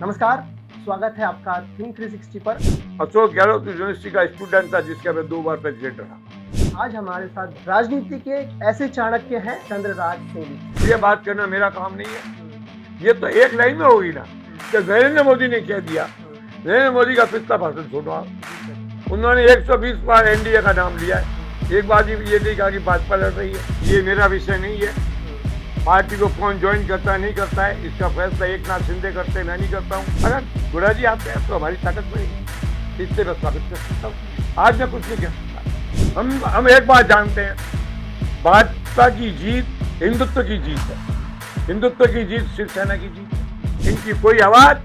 नमस्कार, स्वागत है आपका थिंक 360 पर। अशोक गहलोत यूनिवर्सिटी का स्टूडेंट था जिसका मैं 2 बार प्रेसिडेंट रहा। आज हमारे साथ राजनीति के एक ऐसे चाणक्य हैं चंद्रराज सिंह। ये बात करना मेरा काम नहीं है। ये तो एक लाइन में होगी ना कि नरेंद्र मोदी ने कह दिया। नरेंद्र मोदी का पिछला भाषण सुनो आप। उन्होंने 120 बार एनडीए का नाम लिया है। एक बार ये नहीं कहा कि भाजपा लड़ रही है। ये मेरा विषय नहीं है। पार्टी को कौन ज्वाइन करता है नहीं करता है इसका फैसला एकनाथ शिंदे करते हैं, मैं नहीं करता हूँ। अगर गुड़ा जी आते हैं तो हमारी ताकत बढ़ेगी, इससे मैं स्वागत कर सकता हूँ। आज मैं कुछ नहीं कह सकता। हम एक बात जानते हैं, भाजपा की जीत हिंदुत्व की जीत है। हिंदुत्व की जीत शिवसेना की जीत है। इनकी कोई आवाज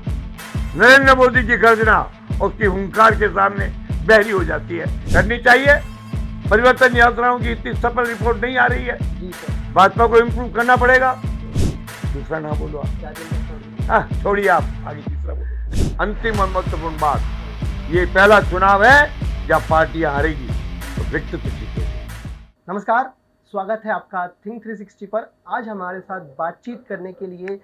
नरेंद्र मोदी की गर्जना और उसकी हुंकार के सामने बहरी हो जाती है। करनी चाहिए। परिवर्तन यात्राओं की इतनी सफल रिपोर्ट नहीं आ रही है। जी सर, भाजपा को इम्प्रूव करना पड़ेगा। दूसरा ना बोलो आप, छोड़िए आप, आगे तीसरा बोलो। अंतिम और महत्वपूर्ण बात, ये पहला चुनाव है जब पार्टियां हारेगी तो व्यक्तित्व जीतेगी। नमस्कार, स्वागत है आपका थिंक 360 पर। आज हमारे साथ बातचीत करने के लिए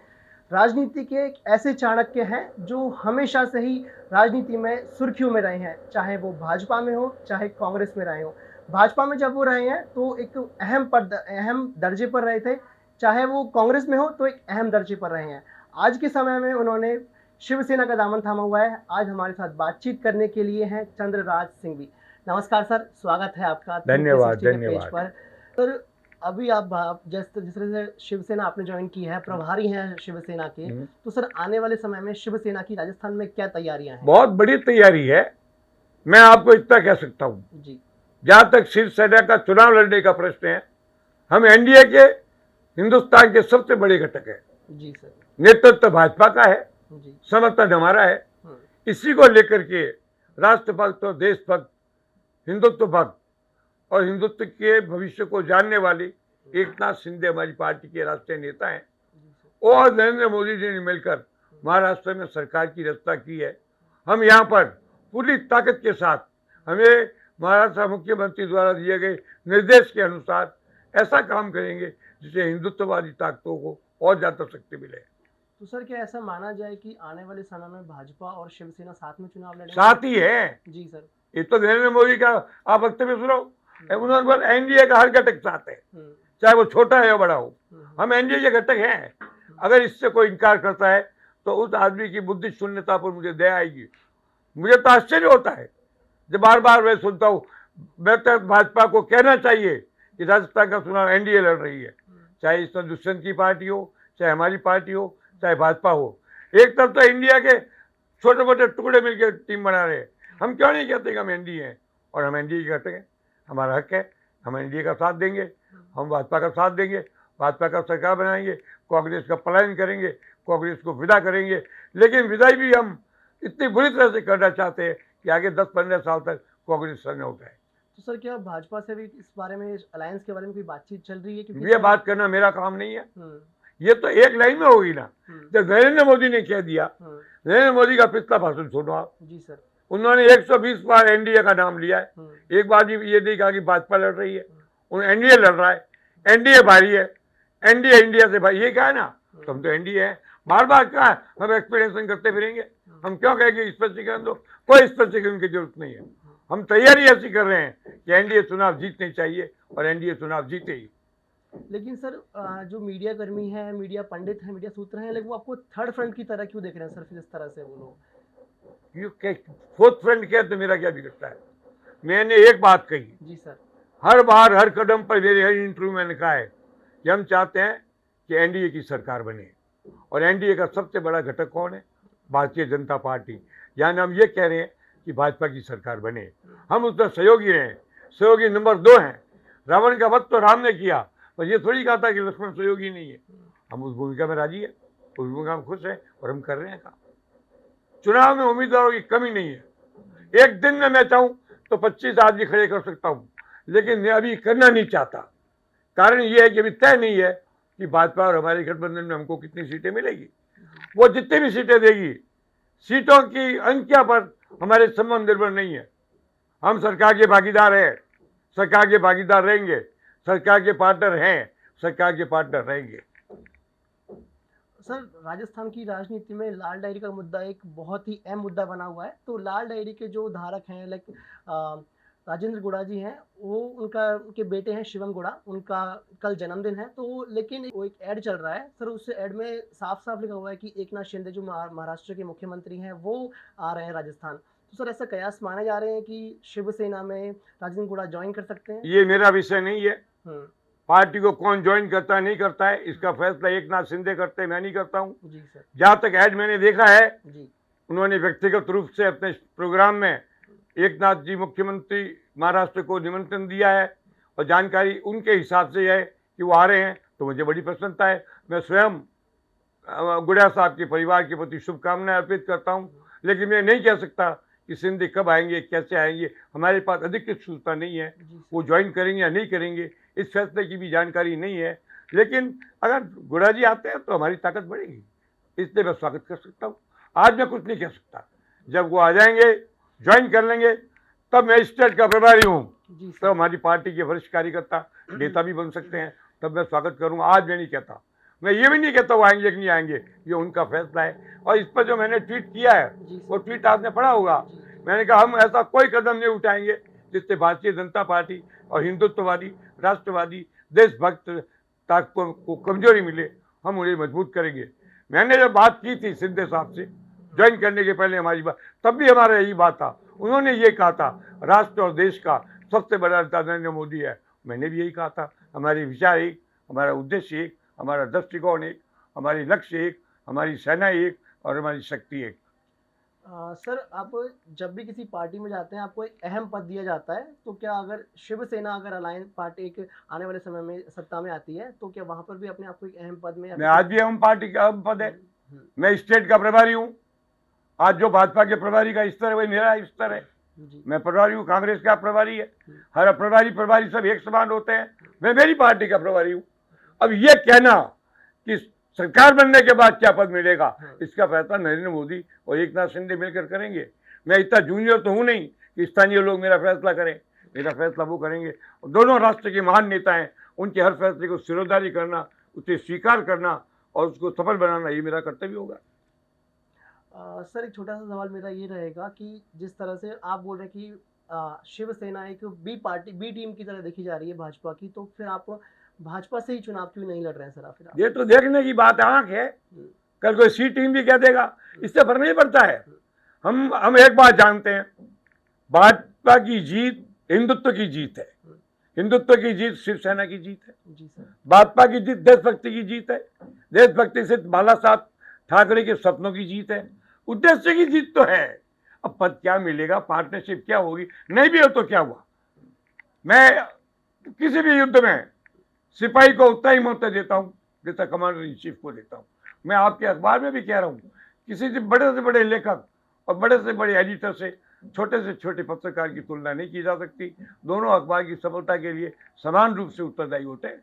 राजनीति के एक ऐसे चाणक्य हैं जो हमेशा से ही राजनीति में सुर्खियों में रहे हैं, चाहे वो भाजपा में हो चाहे कांग्रेस में रहे हो। भाजपा में जब वो रहे हैं तो एक अहम दर्जे पर रहे थे, चाहे वो कांग्रेस में हो तो एक अहम दर्जे पर रहे हैं। आज के समय में उन्होंने शिवसेना का दामन थामा हुआ है। आज हमारे साथ बातचीत करने के लिए हैं चंद्रराज सिंह भी। नमस्कार सर, स्वागत है आपका धन्यवाद, 360 के पेज धन्यवाद। पर। सर, अभी आप जिस तरह से शिवसेना आपने ज्वाइन की है, प्रभारी हैं शिवसेना के, तो सर आने वाले समय में शिवसेना की राजस्थान में क्या तैयारियां हैं? बहुत बड़ी तैयारी है। मैं आपको इतना कह सकता हूँ, जी जहां तक शिवसेना का चुनाव लड़ने का प्रश्न है, हम एनडीए के हिंदुस्तान के सबसे बड़े घटक है। जी सर। नेतृत्व भाजपा का है, जी। समर्थन हमारा है। इसी को लेकर के राष्ट्रभक्त और देशभक्त, हिंदुत्व भक्त और हिंदुत्व के भविष्य को जानने वाली एकनाथ शिंदे हमारी पार्टी के राष्ट्रीय नेता हैं और नरेंद्र मोदी जी ने मिलकर महाराष्ट्र में सरकार की रचना की है। हम यहाँ पर पूरी ताकत के साथ, हमें महाराष्ट्र मुख्यमंत्री द्वारा दिए गए निर्देश के अनुसार ऐसा काम करेंगे जिससे हिंदुत्ववादी ताकतों को और ज्यादा शक्ति मिले। तो सर, क्या ऐसा माना जाए कि आने वाले समय में भाजपा और शिवसेना साथ में चुनाव लड़ेंगे? साथ ही है। जी सर। ये तो नरेंद्र मोदी का आप वक्तव्य सुनो, उन्होंने बोला एनडीए का हर घटक साथ है, चाहे वो छोटा है या बड़ा हो। हम एनडीए के घटक हैं। अगर इससे कोई इनकार करता है तो उस आदमी की बुद्धि शून्यता पर मुझे दया आएगी। मुझे तो आश्चर्य होता है जब बार बार मैं सुनता हूँ। बेहतर भाजपा को कहना चाहिए कि राजस्थान का चुनाव एनडीए लड़ रही है, चाहे इसमें दुष्यंत की पार्टी हो, चाहे हमारी पार्टी हो, चाहे भाजपा हो। एक तरफ तो इंडिया के छोटे मोटे टुकड़े मिलकर टीम बना रहे हैं। हम क्यों नहीं कहते कि हम एनडीए हैं? और हम एनडीए के घटक हैं, हमारा हक है। हम एनडीए का साथ देंगे, हम भाजपा का साथ देंगे, भाजपा का सरकार बनाएंगे, कांग्रेस का पलायन करेंगे, कांग्रेस को विदा करेंगे। लेकिन विदाई भी हम इतनी बुरी तरह से करना चाहते हैं कि आगे 10-15 साल तक कांग्रेस सर न उठाए। तो सर, क्या भाजपा से भी इस बारे में, अलायंस के बारे में कोई बातचीत चल रही है? क्योंकि ये बात करना मेरा काम नहीं है। ये तो एक लाइन में होगी ना जब नरेंद्र मोदी ने कह दिया। नरेंद्र मोदी का पिछला भाषण सुनो आप। जी सर। उन्होंने 120 बार एनडीए का नाम लिया है। एक बार ये नहीं कहा कि भाजपा लड़ रही है, एनडीए लड़ रहा है। एनडीए भारी है, एनडीए इंडिया से भाई, ये क्या है ना, तो हम तो एनडीए है। बार बार कहा हम एक्सप्लेनेशन करते फिरेंगे। हम क्यों कहेंगे स्पष्टीकरण दो? कोई स्पष्टीकरण की जरूरत नहीं है। हम तैयारी ऐसी कर रहे हैं कि एनडीए चुनाव जीतने चाहिए और एनडीए चुनाव जीते ही। लेकिन सर, जो मीडिया कर्मी है, मीडिया पंडित है, मीडिया सूत्र हैं, लेकिन वो आपको थर्ड फ्रंट की तरह क्यों देख रहे हैं सर? फिर इस तरह से वो लोग फोर्थ फ्रंट क्या, तो मेरा क्या बिगड़ता है? मैंने एक बात कही। जी सर। हर बार हर कदम पर मेरे हर इंटरव्यू में लिखा है कि हम चाहते हैं कि एनडीए की सरकार बने। और एनडीए का सबसे बड़ा घटक कौन है? भारतीय जनता पार्टी। यानी हम ये कह रहे हैं कि भाजपा की सरकार बने। हम उसमें सहयोगी रहे। सहयोगी नंबर 2 हैं। रावण का वध तो राम ने किया, पर ये थोड़ी कहा था कि लक्ष्मण सहयोगी नहीं है। हम उस भूमिका में राजी है, उस भूमिका में खुश हैं और हम कर रहे हैं काम। चुनाव में उम्मीदवारों की कमी नहीं है। एक दिन में मैं चाहूं तो 25 आदमी खड़े कर सकता हूं, लेकिन मैं अभी करना नहीं चाहता। कारण यह है कि अभी तय नहीं है कि भाजपा और हमारे गठबंधन में हमको कितनी सीटें मिलेगी। वो जितनी भी सीटें देगी, सीटों की संख्या पर हमारे संबंध निर्भर नहीं है। हम सरकार के भागीदार हैं, सरकार के भागीदार रहेंगे, सरकार के पार्टनर हैं, सरकार के पार्टनर रहेंगे। सर, राजस्थान की राजनीति में लाल डायरी का मुद्दा एक बहुत ही अहम मुद्दा बना हुआ है। तो लाल डायरी के जो धारक हैं, लाइक राजेंद्र गुड़ा जी हैं, उनके बेटे हैं शिवम गुड़ा, उनका कल जन्मदिन है। तो लेकिन वो एक ऐड चल रहा है सर, उस ऐड में साफ साफ लिखा हुआ है कि एकनाथ शिंदे जो महाराष्ट्र के मुख्यमंत्री हैं वो आ रहे हैं राजस्थान। तो सर, ऐसा कयास माने जा रहे हैं कि शिवसेना में राजेंद्र गुड़ा ज्वाइन कर सकते हैं? ये मेरा विषय नहीं है। पार्टी को कौन ज्वाइन करता है नहीं करता है, इसका फैसला एकनाथ शिंदे करते हैं, मैं नहीं करता हूँ। जी सर। जहां तक ऐड मैंने देखा है जी, उन्होंने व्यक्तिगत रूप से अपने प्रोग्राम में एकनाथ जी मुख्यमंत्री महाराष्ट्र को निमंत्रण दिया है और जानकारी उनके हिसाब से है कि वो आ रहे हैं, तो मुझे बड़ी प्रसन्नता है। मैं स्वयं गुड़ा साहब के परिवार के प्रति शुभकामनाएं अर्पित करता हूं, लेकिन मैं नहीं कह सकता कि शिंदे कब आएंगे, कैसे आएंगे। हमारे पास अधिकृत सूचना नहीं है, वो ज्वाइन करेंगे या नहीं करेंगे इस फैसले की भी जानकारी नहीं है। लेकिन अगर गुड़ा जी आते हैं तो हमारी ताकत बढ़ेगी, इसलिए मैं स्वागत कर सकता हूँ। आज मैं कुछ नहीं कह सकता, जब वो आ जाएंगे ज्वाइन कर लेंगे तब मैं स्टेट का प्रभारी हूँ, तब हमारी पार्टी के वरिष्ठ कार्यकर्ता नेता भी बन सकते हैं, तब मैं स्वागत करूँगा। आज मैं नहीं कहता, मैं ये भी नहीं कहता वो आएंगे कि नहीं आएंगे, ये उनका फैसला है। और इस पर जो मैंने ट्वीट किया है वो ट्वीट आपने पढ़ा होगा। मैंने कहा हम ऐसा कोई कदम नहीं उठाएंगे जिससे भारतीय जनता पार्टी और हिंदुत्ववादी, राष्ट्रवादी, देशभक्त को कमजोरी मिले, हम उन्हें मजबूत करेंगे। मैंने जब बात की थी शिंदे साहब से ज्वाइन करने के पहले हमारी बात, तब भी हमारा यही बात था। उन्होंने ये कहा था राष्ट्र और देश का सबसे बड़ा नेता नरेंद्र मोदी है, मैंने भी यही कहा था। हमारे विचार एक, हमारा उद्देश्य एक, हमारा दृष्टिकोण एक, हमारी लक्ष्य एक, हमारी सेना एक और हमारी शक्ति एक। सर, आप जब भी किसी पार्टी में जाते हैं आपको एक अहम पद दिया जाता है, तो क्या अगर शिवसेना अगर अलायंस पार्टी एक आने वाले समय में सत्ता में आती है तो क्या वहां पर भी अपने आप को एक अहम पद में? मैं आज भी अहम पार्टी का अहम पद है, मैं स्टेट का प्रभारी हूँ। आज जो भाजपा के प्रभारी का स्तर है वही मेरा स्तर है। मैं प्रभारी हूँ, कांग्रेस का प्रभारी है, हर प्रभारी सब एक समान होते हैं। मैं मेरी पार्टी का प्रभारी हूँ। अब ये कहना कि सरकार बनने के बाद क्या पद मिलेगा, इसका फैसला नरेंद्र मोदी और एकनाथ शिंदे मिलकर करेंगे। मैं इतना जूनियर तो हूँ नहीं कि स्थानीय लोग मेरा फैसला करें, मेरा फैसला वो करेंगे। और दोनों राष्ट्र के महान नेता हैं, उनके हर फैसले को सिरोधारी करना, उसे स्वीकार करना और उसको सफल बनाना, ये मेरा कर्तव्य होगा। सर, एक छोटा सा सवाल मेरा ये रहेगा कि जिस तरह से आप बोल रहे हैं कि शिवसेना एक बी टीम की तरह देखी जा रही है भाजपा की, तो फिर आप भाजपा से ही चुनाव क्यों नहीं लड़ रहे हैं सर? आप फिर ये तो देखने की बात आंख है, कल कोई सी टीम भी कह देगा, इससे फर्क नहीं पड़ता है। हम एक बात जानते हैं, भाजपा की जीत हिंदुत्व की जीत है, हिंदुत्व की जीत शिवसेना की जीत है। भाजपा की जीत देशभक्ति की जीत है, देशभक्ति से बाला साहब ठाकरे के सपनों की जीत है, उद्देश्य की जीत तो है। अब पद क्या मिलेगा, पार्टनरशिप क्या होगी, नहीं भी हो तो क्या हुआ। मैं किसी भी युद्ध में सिपाही को उतना ही महत्व देता हूं जितना कमांडर इन चीफ को देता हूं। मैं आपके अखबार में भी कह रहा हूं, किसी से बड़े लेखक और बड़े से बड़े एडिटर से छोटे पत्रकार की तुलना नहीं की जा सकती। दोनों अखबार की सफलता के लिए समान रूप से उत्तरदायी होते हैं।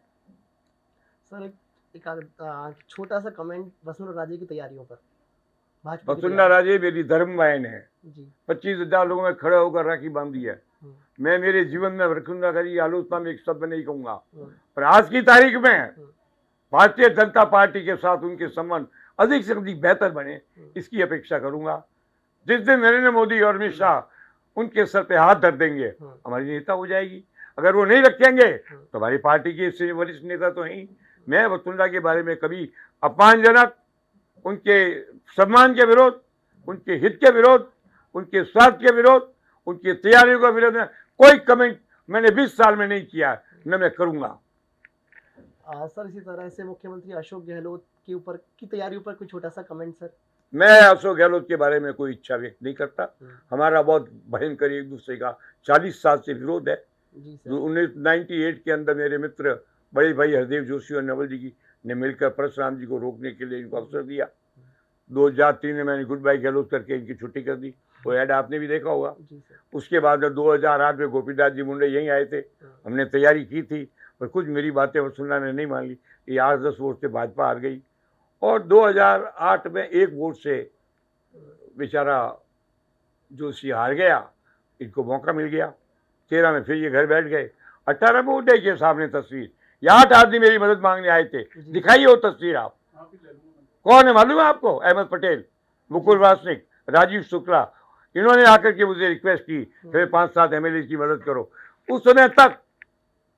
सर, एक छोटा सा कमेंट वसुंधरा राजे की तैयारियों पर। वसुंधरा राजे मेरी धर्म बहन है, 25,000 लोगों में खड़े होकर राखी बांधी है। मैं मेरे जीवन में वसुंधरा राजे की आलोचना में एक शब्द नहीं कहूंगा, पर आज की तारीख में भारतीय जनता पार्टी के साथ उनके संबंध अधिक से अधिक बेहतर बने, इसकी अपेक्षा करूंगा। जिस दिन नरेंद्र मोदी और अमित शाह उनके सर पे हाथ धर देंगे, हमारी नेता हो जाएगी। अगर वो नहीं रखेंगे तो हमारी पार्टी के वरिष्ठ नेता तो हैं। मैं वसुंधरा के बारे में कभी अपमानजनक, उनके सम्मान के विरोध, उनके हित के विरोध, उनके स्वार्थ के विरोध, उनकी तैयारियों का विरोध में कोई कमेंट मैंने 20 साल में नहीं किया, न मैं करूंगा। सर, इसी तरह से मुख्यमंत्री अशोक गहलोत के ऊपर की तैयारियों पर कोई छोटा सा कमेंट सर। मैं अशोक गहलोत के बारे में कोई इच्छा व्यक्त नहीं करता। हमारा बहुत भयंकर एक दूसरे का 40 साल से विरोध है। 1998 के अंदर मेरे मित्र बड़े भाई हरदेव जोशी और नवल जी ने मिलकर परशुराम जी को रोकने के लिए इनको अवसर दिया। 2003 में मैंने गुड बाई गहलोत करके इनकी छुट्टी कर दी, वो ऐड आपने भी देखा होगा। उसके बाद 2008 में गोपीदास जी मुंडे यहीं आए थे, हमने तैयारी की थी, पर कुछ मेरी बातें वसुंधरा ने नहीं मान ली। ये 8-10 वोट से भाजपा हार गई और 2008 में 1 वोट से बेचारा जोशी हार गया, इनको मौका मिल गया। 13 में फिर ये घर बैठ गए। 18 में उदय के सामने तस्वीर, ये 8 आदमी मेरी मदद मांगने आए थे, दिखाइए वो तस्वीर आप। कौन है मालूम है आपको? अहमद पटेल, मुकुल वासनिक, राजीव शुक्ला, इन्होंने आकर के मुझे रिक्वेस्ट की फिर 5-7 एमएलए की मदद करो। उस समय तक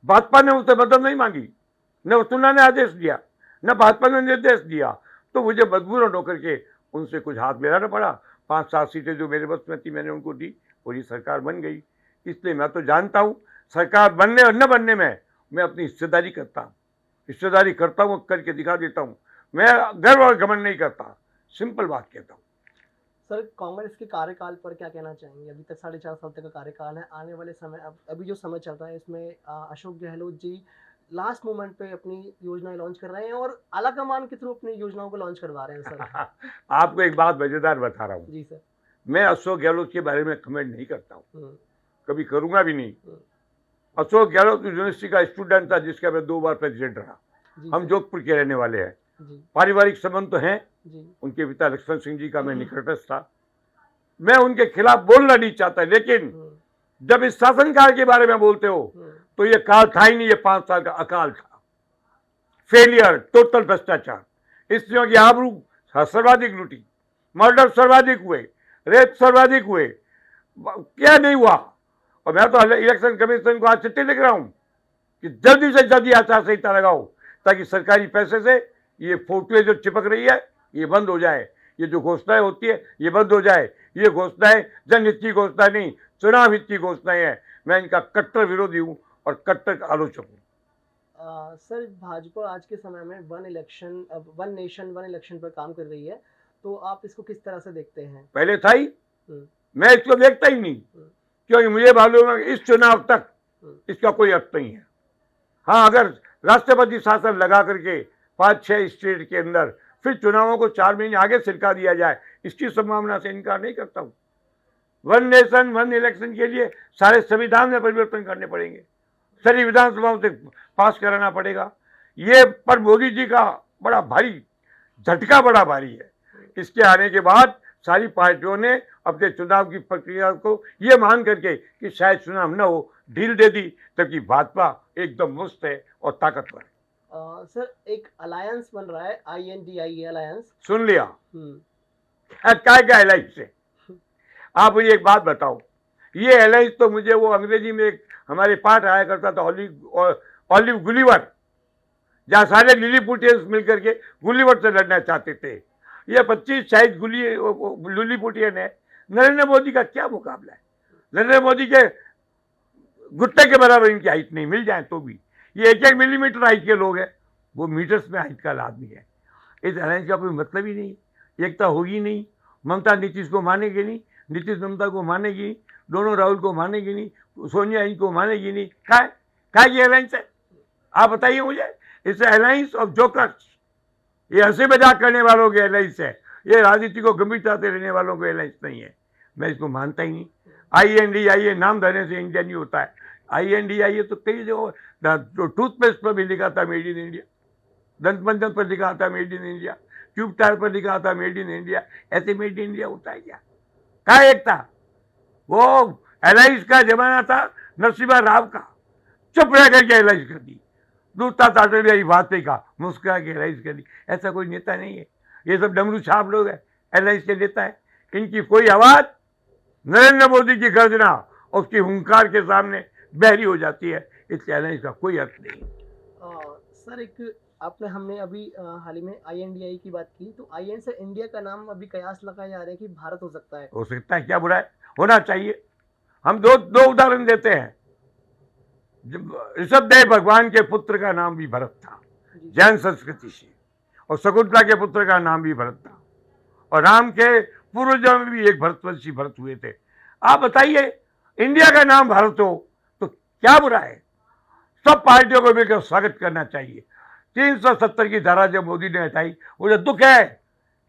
भाजपा ने उनसे मदद नहीं मांगी, न सुना ने आदेश दिया, न भाजपा ने निर्देश दिया, तो मुझे मजबूरन होकर के उनसे कुछ हाथ मिलाना पड़ा। 5-7 सीटें जो मेरे बस में थी मैंने उनको दी, पूरी सरकार बन गई। इसलिए मैं तो जानता हूँ सरकार बनने और न बनने में मैं अपनी हिस्सेदारी करता हूँ, हिस्सेदारी करता हूँ, करके दिखा देता हूँ। मैं गर्व और घमंड नहीं करता, सिंपल बात कहता हूँ। सर, कांग्रेस के कार्यकाल पर क्या कहना चाहेंगे? अभी तक 4.5 साल तक का कार्यकाल है। आने वाले समय, अभी जो समय चल रहा है इसमें अशोक गहलोत जी लास्ट मोमेंट पे अपनी योजनाएं लॉन्च कर रहे हैं और आला कमान के थ्रू अपनी योजनाओं को लॉन्च करवा रहे हैं सर। आपको एक बात मजेदार बता रहा हूँ जी सर। मैं अशोक गहलोत के बारे में कमेंट नहीं करता हूँ, कभी करूंगा भी नहीं। अशोक गहलोत यूनिवर्सिटी का स्टूडेंट था जिसका मैं 2 बार प्रेसिडेंट रहा। हम जोधपुर के रहने वाले हैं, पारिवारिक संबंध तो हैं। उनके पिता लक्ष्मण सिंह जी का मैं निकटस्थ था। मैं उनके खिलाफ बोलना नहीं चाहता, लेकिन जब इस शासनकाल के बारे में बोलते हो तो ये काल था ही नहीं, ये 5 साल का अकाल था। फेलियर, टोटल भ्रष्टाचार, स्त्रियों की आबरू सर्वाधिक लूटी, मर्डर सर्वाधिक हुए, रेप सर्वाधिक हुए, क्या नहीं हुआ। और मैं तो इलेक्शन कमीशन को आज चिट्ठी लिख रहा हूं कि जल्दी से जल्दी आचार संहिता लगाओ ताकि सरकारी पैसे से ये फोटोएं जो चिपक रही है ये बंद हो जाए, ये जो घोषणाएं होती है ये बंद हो जाए। ये घोषणाएं जनहित की घोषणा नहीं, चुनाव हित की घोषणाएं हैं। मैं इनका कट्टर विरोधी हूं और कट्टर आलोचक हूं। सर, भाजपा आज के समय में वन नेशन वन इलेक्शन पर काम कर रही है, तो आप इसको किस तरह से देखते हैं? पहले था ही, मैं इसको देखता ही नहीं, क्योंकि मुझे मालूम है इस चुनाव तक इसका कोई अर्थ नहीं है। हाँ, अगर राष्ट्रपति शासन लगा करके 5-6 स्टेट के अंदर फिर चुनावों को 4 महीने आगे सिरका दिया जाए, इसकी संभावना से इनकार नहीं करता हूं। वन नेशन वन इलेक्शन के लिए सारे संविधान में परिवर्तन करने पड़ेंगे, सारी विधानसभाओं से पास कराना पड़ेगा। ये पर मोदी जी का बड़ा भारी झटका, बड़ा भारी है। इसके आने के बाद सारी पार्टियों ने अपने चुनाव की प्रक्रिया को ये मान करके कि शायद चुनाव न हो ढील दे दी, जबकि भाजपा एकदम मुस्त है और ताकतवर है। सर, एक अलायंस बन रहा है, INDIA अलायंस, सुन लिया? क्या अलायंस है? आप मुझे एक बात बताओ, ये अलायंस तो मुझे वो अंग्रेजी में एक हमारे पाठ आया करता था, ऑलिव गुलिवर, जहां सारे लिलीपुटियंस मिलकर के गुलिवर से लड़ना चाहते थे। ये 25 शायद लिलीपुटियन है। नरेंद्र मोदी का क्या मुकाबला है? नरेंद्र मोदी के घुटने के बराबर इनकी हाइट नहीं, मिल जाए तो भी। ये 1-1 मिलीमीटर हाइट के लोग हैं, वो मीटर्स में हाइट का आदमी है। इस अलायंस का कोई मतलब ही नहीं, एकता होगी नहीं। ममता नीतीश को मानेगी नहीं, नीतीश ममता को मानेगी नहीं, दोनों राहुल को मानेगी नहीं, सोनिया इनको मानेगी नहीं। क्या ये अलायंस है? आप बताइए मुझे। इसे अलायंस ऑफ जोकर्स, ये हंसी मजाक करने वालों के अलायंस है, ये राजनीति को गंभीरता से लेने वालों के अलायंस नहीं है। मैं इसको मानता ही नहीं। INDIA नाम धरने से इंडिया नहीं होता है। INDIA तो कई जगह, जो टूथपेस्ट पर भी लिखा था मेड इन इंडिया, दंत मंजन पर लिखा था made in India, tube tyre पर लिखा था मेड इन इंडिया। ऐसे मेड इन इंडिया होता है क्या? एक था वो अलायंस का जमाना था नरसिम्हा राव का, चुप रह करके अलायंस कर दी। दूसरा था वाजपेयी का, मुस्कुरा के अलायंस कर दी। ऐसा कोई नेता नहीं है, ये सब डमरू छाप लोग हैं, अलायंस के नेता है। इनकी कोई आवाज नरेंद्र मोदी की गर्जना उसकी हुंकार के सामने बहरी हो जाती है, इसलिए अलायंस का कोई अर्थ नहीं। सर, एक हमने अभी हाल ही में INDIA की बात की, तो IN से इंडिया का नाम अभी कयास लगाए जा रहे हैं कि भारत हो सकता है। हो सकता है, क्या बुरा है? होना चाहिए। हम दो उदाहरण देते हैं। ऋषभदेव भगवान के पुत्र का नाम भी भरत था, जैन संस्कृति से, और शकुंतला के पुत्र का नाम भी भरत था, और राम के पूर्वजों में भी एक भरतवंशी भरत हुए थे। आप बताइए, इंडिया का नाम भारत हो तो क्या बुरा है? सब पार्टियों को मिलकर स्वागत करना चाहिए। 370 की धारा जब मोदी ने हटाई, मुझे दुख है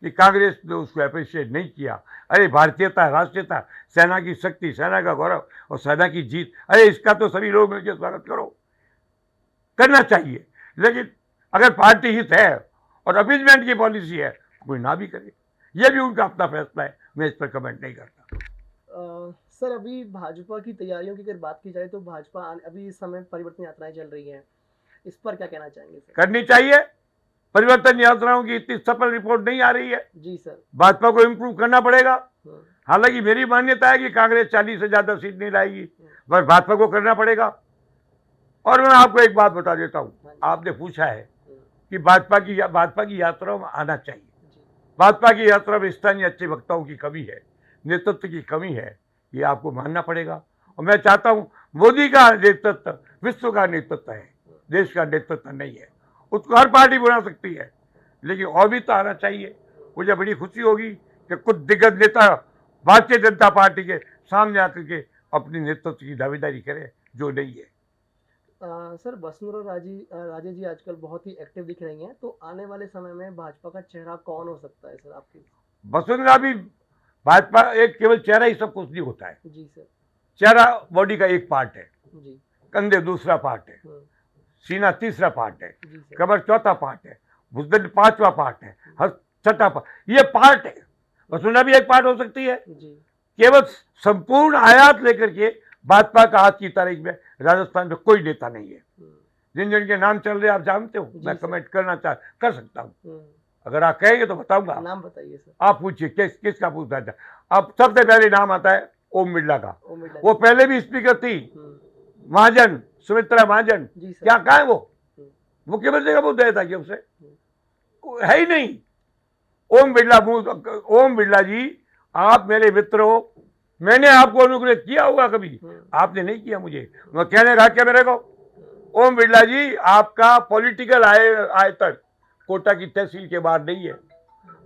कि कांग्रेस ने उसको अप्रिशिएट नहीं किया। अरे भारतीयता, राष्ट्रीयता, सेना की शक्ति, सेना का गौरव और सेना की जीत, अरे इसका तो सभी लोग मिलकर स्वागत करो, करना चाहिए। लेकिन अगर पार्टी हित है और अपीजमेंट की पॉलिसी है, कोई ना भी करे, यह भी उनका अपना फैसला है, मैं इस पर कमेंट नहीं करता। सर, अभी भाजपा की तैयारियों की अगर बात की जाए तो भाजपा अभी इस समय परिवर्तन यात्राएं चल रही हैं, इस पर क्या कहना चाहेंगे सर? करनी चाहिए, परिवर्तन यात्राओं की इतनी सफल रिपोर्ट नहीं आ रही है। जी सर। भाजपा को इम्प्रूव करना पड़ेगा। हालांकि मेरी मान्यता है कि कांग्रेस 40 से ज्यादा सीट नहीं लाएगी, पर भाजपा को करना पड़ेगा। और मैं आपको एक बात बता देता हूं, आपने पूछा है कि भाजपा की यात्राओं में आना चाहिए। भाजपा की यात्रा में स्थानीय अच्छे वक्ताओं की कमी है, नेतृत्व की कमी है, ये आपको मानना पड़ेगा। और मैं चाहता हूं मोदी का नेतृत्व विश्व का नेतृत्व है, देश का नेतृत्व नहीं है। उसको हर पार्टी बना सकती है, लेकिन और भी तो आना चाहिए। मुझे बड़ी खुशी होगी कि कुछ दिग्गज नेता भारतीय जनता पार्टी के सामने आकर के अपनी नेतृत्व की दावेदारी करें, जो नहीं है। सर, वसुंधरा राजे जी आजकल बहुत ही एक्टिव दिख रही हैं, तो आने वाले समय में भाजपा का चेहरा कौन हो सकता है सर आपके? वसुंधरा भी भाजपा एक केवल चेहरा ही सब कुछ नहीं होता है। जी सर। चेहरा बॉडी का एक पार्ट है, जी। कंधे दूसरा पार्ट है, सीना तीसरा पार्ट है, जी सर। कमर चौथा पार्ट है, भुजदंड पांचवा पार्ट है, हर छठा पार्ट, ये पार्ट है। वसुंधरा भी एक पार्ट हो सकती है। जी। केवल संपूर्ण आयात लेकर के भाजपा का आज की तारीख में राजस्थान में कोई नेता नहीं है। जिन जिन के नाम चल रहे आप जानते हो, मैं कमेंट कर सकता हूँ। अगर आप कहेंगे तो बताऊंगा। नाम बताइए सर। आप पूछिए किसका पूछना था। अब सबसे पहले नाम आता है ओम बिरला का। वो पहले भी स्पीकर थी, महाजन, सुमित्रा महाजन। क्या कहा है वो? मुख्यमंत्री का मुद्दा था कि उसे है ही नहीं। ओम बिरला जी, आप मेरे मित्र हो, मैंने आपको अनुग्रह किया होगा कभी? आपने नहीं किया मुझे। मैं कहने का क्या मेरे को? ओम बिरला जी, आपका पॉलिटिकल आयतन कोटा की तहसील के बाहर नहीं है।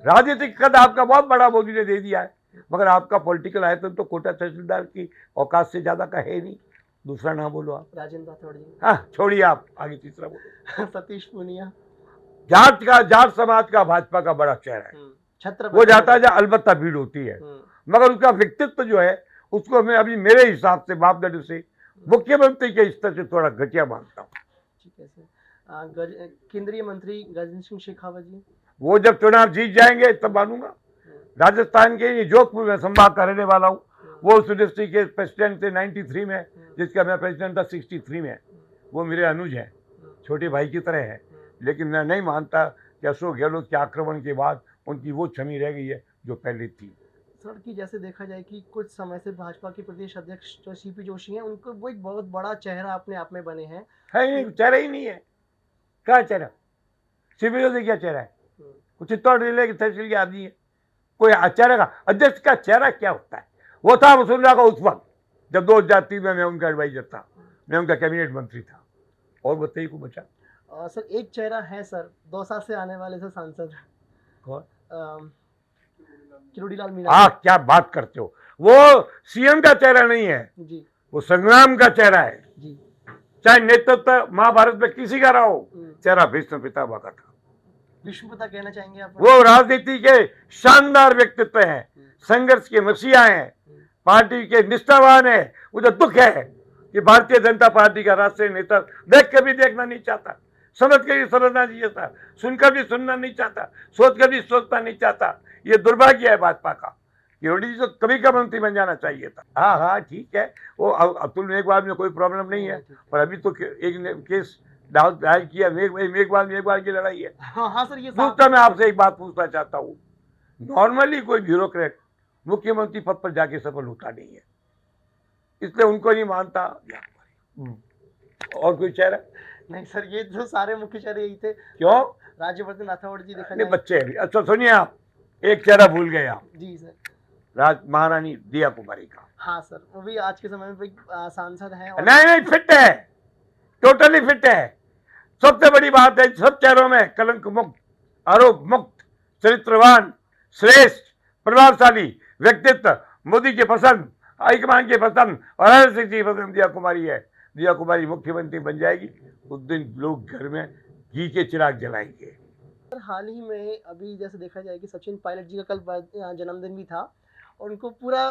राजनीतिक कद आपका बहुत बड़ा मोदी ने दे दिया है, मगर आपका पॉलिटिकल आयतन तो कोटा तहसीलदार की औकात से ज्यादा का है नहीं। दूसरा नाम बोलो आप। राजेंद्र राठौड़ जी। हाँ, छोड़िए आप, आगे तीसरा बोलो। सतीश पूनिया। जाट समाज का भाजपा का बड़ा चेहरा है। वो जाता है, अलबत्ता भीड़ होती है, मगर उसका व्यक्तित्व जो है उसको मैं अभी मेरे हिसाब से मापदंड से मुख्यमंत्री के स्तर से थोड़ा घटिया मानता हूँ। ठीक है सर। केंद्रीय मंत्री गजेंद्र सिंह शेखावत जी, वो जब चुनाव जीत जाएंगे तब मानूंगा। राजस्थान के जोधपुर में संभाग का रहने वाला हूँ। वो उस डिस्ट्रिक्ट के प्रेसिडेंट थे 93 में, जिसका मैं प्रेसिडेंट था 63 में। वो मेरे अनुज हैं, छोटे भाई की तरह है। लेकिन मैं नहीं मानता कि अशोक गहलोत के आक्रमण के बाद उनकी वो छवि रह गई है जो पहले थी। सर, कि जैसे देखा जाए कि कुछ समय से भाजपा के प्रदेश अध्यक्ष जो सीपी जोशी हैं, उनको वो एक बहुत बड़ा चेहरा अपने आप में बने हैं। है, चेहरा ही नहीं है। क्या चेहरा? सीपी जोशी क्या चेहरा है? कुछ चित्तौड़ जिले की तहसील के आदमी है। कोई चेहरा का, अध्यक्ष का चेहरा क्या होता है? वो था वसुंधरा का उस वक्त जब 2003 में मैं उनका एडवाइजर था, मैं उनका कैबिनेट मंत्री था। और बताइए को बचा। सर, एक चेहरा है सर, दौसा से आने वाले सर सांसद। कौन? किरोड़ीलाल मीणा। क्या बात करते हो? वो सीएम का चेहरा नहीं है जी, वो संग्राम का चेहरा है जी। चाहे नेतृत्व महाभारत में किसी का रहा हो, चेहरा भीष्म पितामह का था। भीष्म पिता कहना चाहेंगे आप? वो राजनीति के शानदार व्यक्तित्व हैं, संघर्ष के मसीहा हैं, पार्टी के निष्ठावान है। मुझे दुख है कि भारतीय जनता पार्टी का राष्ट्रीय नेता देख कर भी देखना नहीं चाहता, समझ कर भी समझना नहीं चाहता, सुनकर भी सुनना नहीं चाहता, सोच कर भी सोचना नहीं चाहता। ये दुर्भाग्य है भाजपा का। किरोड़ी जी तो कभी का मंत्री बन जाना चाहिए था। हाँ, ठीक है, वो अतुल मेघवाल में कोई प्रॉब्लम नहीं है, पर अभी तो एक केस दायर किया, मेघवाल की लड़ाई है। हाँ सर, ये दूसरा मैं आपसे एक बात पूछना चाहता हूँ। नॉर्मली कोई ब्यूरोक्रेट मुख्यमंत्री पद पर जाके सफल होता नहीं है, इसलिए उनको नहीं मानता। और कोई चेहरा नहीं सर, ये जो सारे मुख्य चेहरे यही थे। क्यों? राज्यवर्धन राठौड़ जी देखा जाए। बच्चे अभी। अच्छा सुनिए, आप एक चेहरा भूल गए आप। जी सर। महारानी दिया कुमारी का। हाँ सर, वो भी आज के समय में सांसद हैं। नहीं, फिट है, टोटली फिट है। सबसे बड़ी बात है, सब चेहरों में कलंक मुक्त, आरोप मुक्त, चरित्रवान, श्रेष्ठ, प्रभावशाली व्यक्तित्व, मोदी के पसंद, हाईकमान के पसंद और RSS की पसंद दिया कुमारी है। दिया कुमारी मुख्यमंत्री बन जाएगी, उस दिन लोग घर में घी के चिराग जलाएंगे। हाल ही में अभी जैसे देखा जाए कि सचिन पायलट जी का कल जन्मदिन भी था, और उनको पूरा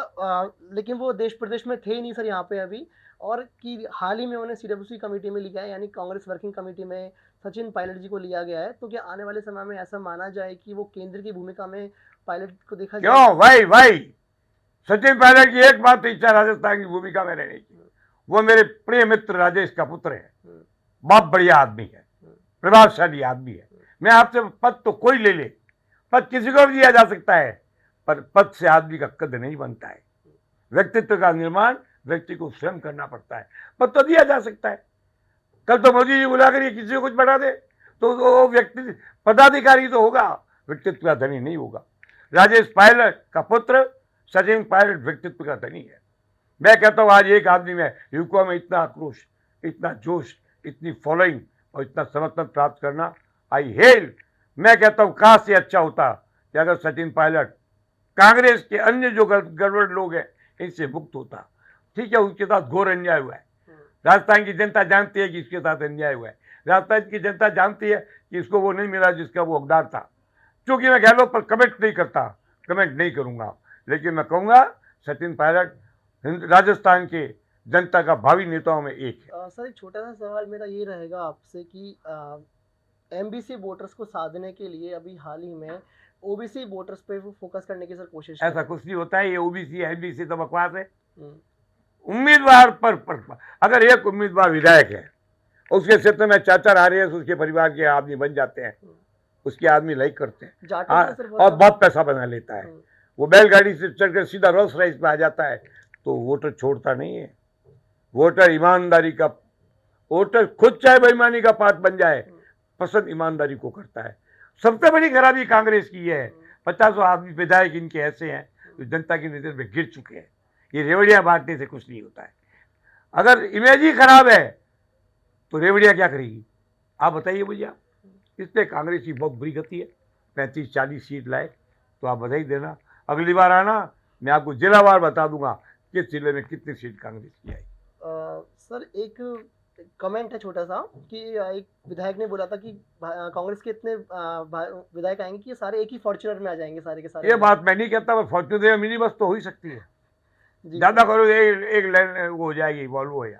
लेकिन वो देश प्रदेश में थे ही नहीं सर यहाँ पे अभी, और कि हाल ही में उन्हें CWC कमेटी में लिया है, यानी कांग्रेस वर्किंग कमेटी में सचिन पायलट जी को लिया गया है। तो क्या आने वाले समय में ऐसा माना जाए कि वो केंद्र की भूमिका में पायलट को देखा जाए? क्यों भाई, सचिन पायलट की एकमात्र इच्छा राजस्थान की भूमिका में रहने की। वो मेरे प्रिय मित्र राजेश का पुत्र है, बहुत बढ़िया आदमी है, प्रभावशाली आदमी है, मैं आपसे पद तो कोई ले ले, पद किसी को भी दिया जा सकता है, पर पद से आदमी का कद नहीं बनता है। व्यक्तित्व का निर्माण व्यक्ति को स्वयं करना पड़ता है। पद तो दिया जा सकता है। कल तो मोदी जी बुला कर किसी को कुछ बढ़ा दे तो वो व्यक्ति पदाधिकारी तो होगा, व्यक्तित्व का धनी नहीं होगा। राजेश पायलट का पुत्र सचिन पायलट व्यक्तित्व का धनी है। मैं कहता हूँ आज एक आदमी में युवकों में इतना आक्रोश, इतना जोश, इतनी फॉलोइंग और इतना समर्थन प्राप्त करना, आई हेल। मैं कहता हूँ काश से अच्छा होता कि अगर सचिन पायलट कांग्रेस के अन्य जो गड़बड़ लोग हैं इनसे मुक्त होता। ठीक है, उनके साथ घोर अन्याय हुआ है। राजस्थान की जनता जानती है कि इसके साथ अन्याय हुआ है। राजस्थान की जनता जानती है कि इसको वो नहीं मिला जिसका वो हकदार था। क्योंकि मैं गहलोत पर कमेंट नहीं करता, कमेंट नहीं करूंगा, लेकिन मैं कहूंगा सचिन पायलट राजस्थान के जनता का भावी नेताओं में एक है। सर एक छोटा सा सवाल मेरा ये रहेगा आपसे कि एमबीसी वोटर्स को साधने के लिए अभी हाल ही में ओबीसी वोटर्स पे फोकस करने की सर कोशिश ऐसा कुछ नहीं होता है। ये ओबीसी एमबीसी तो बकवास है। उम्मीदवार पर अगर एक उम्मीदवार विधायक है, उसके क्षेत्र में 4-4 RAS उसके परिवार के आदमी बन जाते हैं, उसके आदमी लाइक करते हैं और बहुत पैसा बना लेता है। वो बैलगाड़ी से चढ़कर सीधा रोल्स रॉयस पे आ जाता है, तो वोटर छोड़ता नहीं है। वोटर ईमानदारी का, वोटर खुद चाहे बेईमानी का पात्र बन जाए, पसंद ईमानदारी को करता है। सबसे बड़ी खराबी कांग्रेस की है, 50 आदमी विधायक इनके ऐसे हैं जो जनता की नजर में गिर चुके हैं। ये रेवड़ियां बांटने से कुछ नहीं होता है। अगर इमेज ही खराब है तो रेवड़ियां क्या करेगी, आप बताइए मुझे। आप इसलिए कांग्रेस की बहुत बुरी गति है। 35-40 सीट लाए तो आप बधाई देना, अगली बार आना, मैं आपको जिलावार बता दूंगा किस जिले में कितनी सीट कांग्रेस की आई। सर एक कमेंट है छोटा सा कि एक विधायक ने बोला था कि कांग्रेस के इतने विधायक आएंगे कि ये सारे एक ही फॉर्च्यूनर में आ जाएंगे सारे के सारे। ये बात मैं नहीं कहता, पर फॉर्च्यूनर मिनी बस तो हो ही सकती है। ज्यादा करो एक लाइन वो हो जाएगी वॉल्वो है,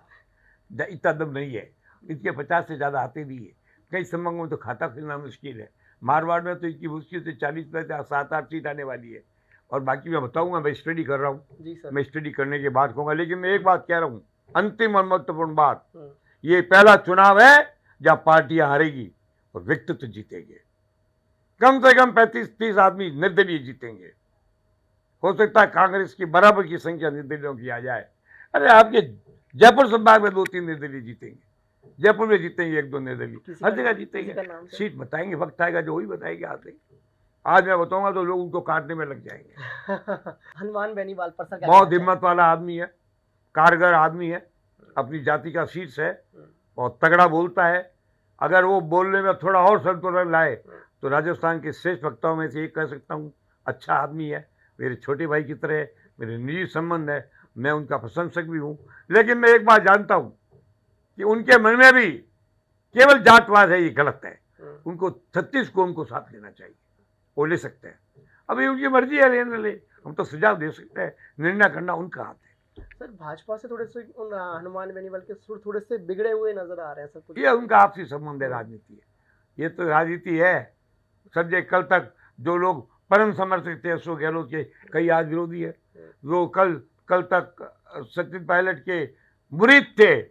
इतना दम नहीं है। इसके 50 से ज्यादा आते भी है। कई संबंधों में तो खाता खुलना मुश्किल है। मारवाड़ में तो इसकी मुश्किल से 40 में 7-8 सीट आने वाली है। और बाकी मैं बताऊंगा, मैं स्टडी कर रहा हूँ, मैं स्टडी करने के बाद कहूँगा। लेकिन मैं एक बात कह रहा हूँ, अंतिम और महत्वपूर्ण बात, ये पहला चुनाव है जब पार्टियां हारेगी और व्यक्तित्व जीतेंगे। कम से कम 35-30 आदमी निर्दलीय जीतेंगे। हो सकता है कांग्रेस की बराबर की संख्या निर्दलियों की आ जाए। अरे आपके जयपुर संभाग में 2-3 निर्दलीय जीतेंगे, जयपुर में जीतेंगे 1-2 निर्दलीय, हर जगह जीतेंगे। सीट बताएंगे, वक्त आएगा जो वही बताएंगे। आज मैं बताऊंगा तो लोग उनको काटने में लग जाएंगे। हनुमान बेनीवाल पर सर बहुत हिम्मत वाला आदमी है, कारगर आदमी है, अपनी जाति का शीर्ष है, बहुत तगड़ा बोलता है। अगर वो बोलने में थोड़ा और संतुलन लाए तो राजस्थान के श्रेष्ठ वक्ताओं में से एक कह सकता हूँ। अच्छा आदमी है, मेरे छोटे भाई की तरह, मेरे निजी संबंध है, मैं उनका प्रशंसक भी हूँ। लेकिन मैं एक बात जानता हूँ कि उनके मन में भी केवल जातवाद है, ये गलत है। उनको 36 कौम को साथ लेना चाहिए, वो ले सकते हैं। अभी उनकी मर्जी है, लेने ले, हम तो सुझाव दे सकते हैं, निर्णय करना उनका हाथ है। सर भाजपा से थोड़े से हनुमान बेनीवाल के सुर थोड़े से बिगड़े हुए नजर आ रहे हैं सर कुछ। ये उनका आपसी संबंध है, राजनीति है, ये तो राजनीति है। समझे, कल तक जो लोग परम समर्थक थे अशोक गहलोत के, कई आज विरोधी है। वो कल तक सचिन पायलट के मुरीद थे,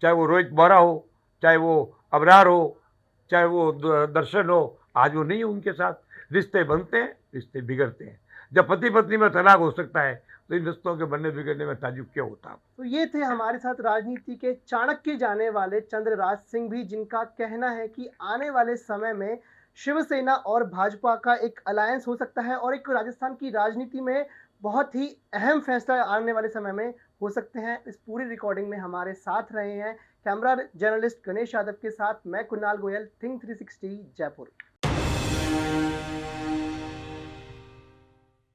चाहे वो रोहित बोरा हो, चाहे वो अबरार हो, चाहे वो दर्शन हो, आज वो नहीं है उनके साथ। रिश्ते बनते हैं, रिश्ते बिगड़ते हैं। जब पति पत्नी में तलाक हो सकता है तो इन रिश्तों के बनने बिगड़ने में ताजुब क्या होता। तो ये थे हमारे साथ राजनीति के चाणक्य जाने वाले चंद्रराज सिंह भी, जिनका कहना है कि आने वाले समय में शिवसेना और भाजपा का एक अलायंस हो सकता है और एक राजस्थान की राजनीति में बहुत ही अहम फैसला आने वाले समय में हो सकते हैं। इस पूरी रिकॉर्डिंग में हमारे साथ रहे हैं कैमरा जर्नलिस्ट गणेश यादव के साथ मैं कुणाल गोयल, थिंक 360 जयपुर।